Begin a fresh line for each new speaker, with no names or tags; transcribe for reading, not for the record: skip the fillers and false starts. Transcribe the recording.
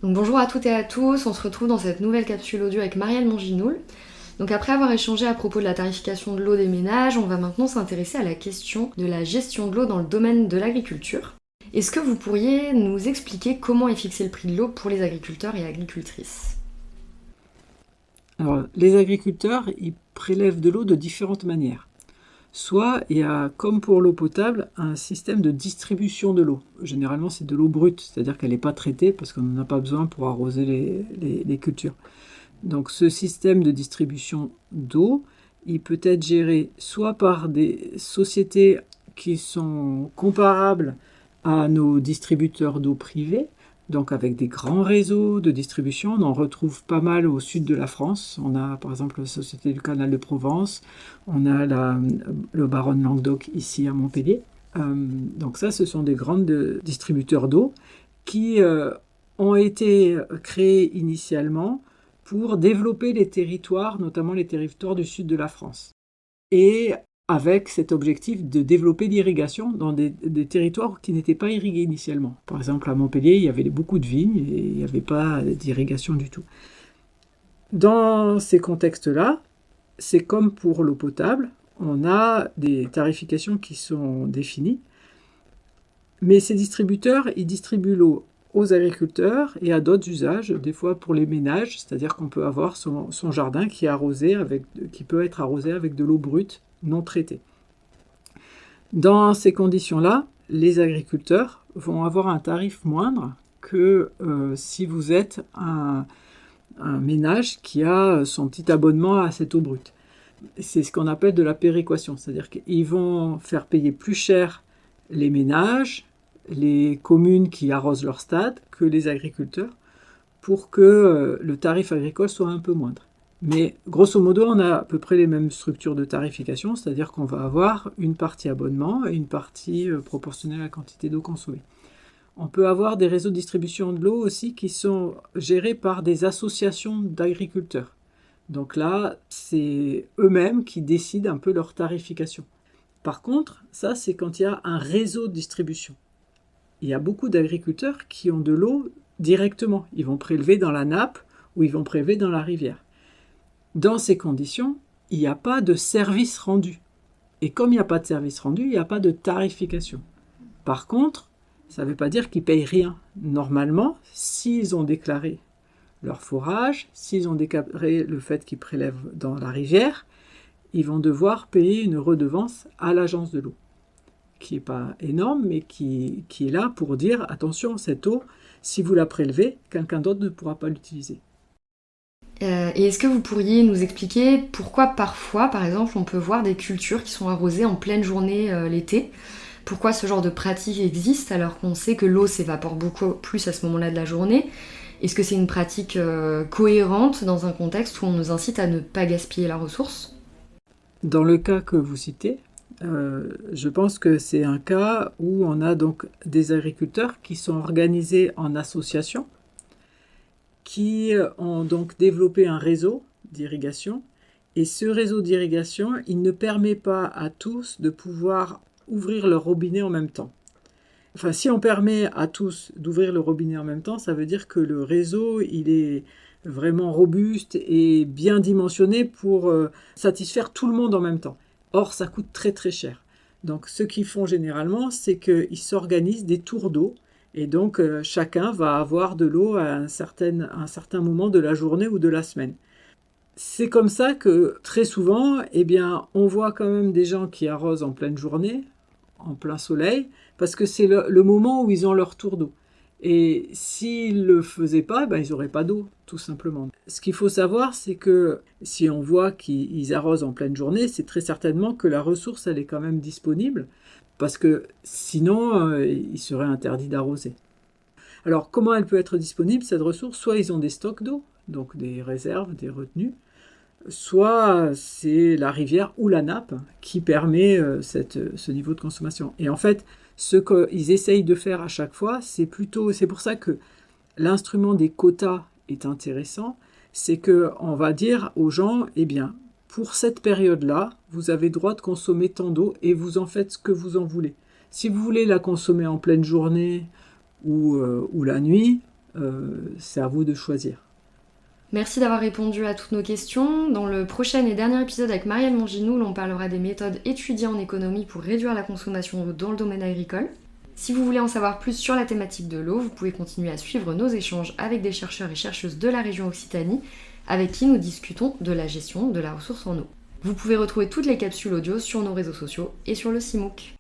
Donc bonjour à toutes et à tous, on se retrouve dans cette nouvelle capsule audio avec Marielle Monginoul. Donc après avoir échangé à propos de la tarification de l'eau des ménages, on va maintenant s'intéresser à la question de la gestion de l'eau dans le domaine de l'agriculture. Est-ce que vous pourriez nous expliquer comment est fixé le prix de l'eau pour les agriculteurs et agricultrices?
Alors, les agriculteurs, ils prélèvent de l'eau de différentes manières. Soit il y a, comme pour l'eau potable, un système de distribution de l'eau. Généralement, c'est de l'eau brute, c'est-à-dire qu'elle n'est pas traitée parce qu'on n'en a pas besoin pour arroser les cultures. Donc, ce système de distribution d'eau, il peut être géré soit par des sociétés qui sont comparables à nos distributeurs d'eau privés, donc avec des grands réseaux de distribution. On en retrouve pas mal au sud de la France. On a par exemple la Société du Canal de Provence, on a le Baron de Languedoc ici à Montpellier. Donc ça, ce sont des grands distributeurs d'eau qui ont été créés initialement pour développer les territoires, notamment les territoires du sud de la France. Et avec cet objectif de développer l'irrigation dans des territoires qui n'étaient pas irrigués initialement. Par exemple, à Montpellier, il y avait beaucoup de vignes et il n'y avait pas d'irrigation du tout. Dans ces contextes-là, c'est comme pour l'eau potable, on a des tarifications qui sont définies, mais ces distributeurs, ils distribuent l'eau aux agriculteurs et à d'autres usages, des fois pour les ménages, c'est-à-dire qu'on peut avoir son jardin qui peut être arrosé avec de l'eau brute non traitée. Dans ces conditions-là, les agriculteurs vont avoir un tarif moindre que si vous êtes un ménage qui a son petit abonnement à cette eau brute. C'est ce qu'on appelle de la péréquation, c'est-à-dire qu'ils vont faire payer plus cher les ménages, les communes qui arrosent leur stade que les agriculteurs pour que le tarif agricole soit un peu moindre. Mais grosso modo, on a à peu près les mêmes structures de tarification, c'est-à-dire qu'on va avoir une partie abonnement et une partie proportionnelle à la quantité d'eau consommée. On peut avoir des réseaux de distribution de l'eau aussi qui sont gérés par des associations d'agriculteurs. Donc là, c'est eux-mêmes qui décident un peu leur tarification. Par contre, ça, c'est quand il y a un réseau de distribution. Il y a beaucoup d'agriculteurs qui ont de l'eau directement. Ils vont prélever dans la nappe ou ils vont prélever dans la rivière. Dans ces conditions, il n'y a pas de service rendu. Et comme il n'y a pas de service rendu, il n'y a pas de tarification. Par contre, ça ne veut pas dire qu'ils ne payent rien. Normalement, s'ils ont déclaré leur forage, s'ils ont déclaré le fait qu'ils prélèvent dans la rivière, ils vont devoir payer une redevance à l'agence de l'eau, qui n'est pas énorme, mais qui est là pour dire « Attention, cette eau, si vous la prélevez, quelqu'un d'autre ne pourra pas l'utiliser ».
Et est-ce que vous pourriez nous expliquer pourquoi parfois, par exemple, on peut voir des cultures qui sont arrosées en pleine journée l'été? Pourquoi ce genre de pratique existe alors qu'on sait que l'eau s'évapore beaucoup plus à ce moment-là de la journée? Est-ce que c'est une pratique cohérente dans un contexte où on nous incite à ne pas gaspiller la ressource?
Dans le cas que vous citez, je pense que c'est un cas où on a donc des agriculteurs qui sont organisés en association, qui ont donc développé un réseau d'irrigation. Et ce réseau d'irrigation, il ne permet pas à tous de pouvoir ouvrir leur robinet en même temps. Enfin, si on permet à tous d'ouvrir le robinet en même temps, ça veut dire que le réseau, il est vraiment robuste et bien dimensionné pour satisfaire tout le monde en même temps. Or, ça coûte très très cher. Donc, ce qu'ils font généralement, c'est qu'ils s'organisent des tours d'eau. Et donc, chacun va avoir de l'eau à un certain moment de la journée ou de la semaine. C'est comme ça que, très souvent, eh bien, on voit quand même des gens qui arrosent en pleine journée, en plein soleil, parce que c'est le moment où ils ont leur tour d'eau. Et s'ils ne le faisaient pas, ben, ils n'auraient pas d'eau, tout simplement. Ce qu'il faut savoir, c'est que si on voit qu'ils arrosent en pleine journée, c'est très certainement que la ressource, elle est quand même disponible, parce que sinon, il serait interdit d'arroser. Alors, comment elle peut être disponible, cette ressource? Soit ils ont des stocks d'eau, donc des réserves, des retenues, soit c'est la rivière ou la nappe qui permet ce niveau de consommation. Et en fait, ce qu'ils essayent de faire à chaque fois, c'est pour ça que l'instrument des quotas est intéressant, c'est qu'on va dire aux gens, eh bien, pour cette période-là, vous avez droit de consommer tant d'eau et vous en faites ce que vous en voulez. Si vous voulez la consommer en pleine journée ou la nuit, c'est à vous de choisir.
Merci d'avoir répondu à toutes nos questions. Dans le prochain et dernier épisode avec Marielle Monginoul, on parlera des méthodes étudiées en économie pour réduire la consommation d'eau dans le domaine agricole. Si vous voulez en savoir plus sur la thématique de l'eau, vous pouvez continuer à suivre nos échanges avec des chercheurs et chercheuses de la région Occitanie, avec qui nous discutons de la gestion de la ressource en eau. Vous pouvez retrouver toutes les capsules audio sur nos réseaux sociaux et sur le CIMOOC.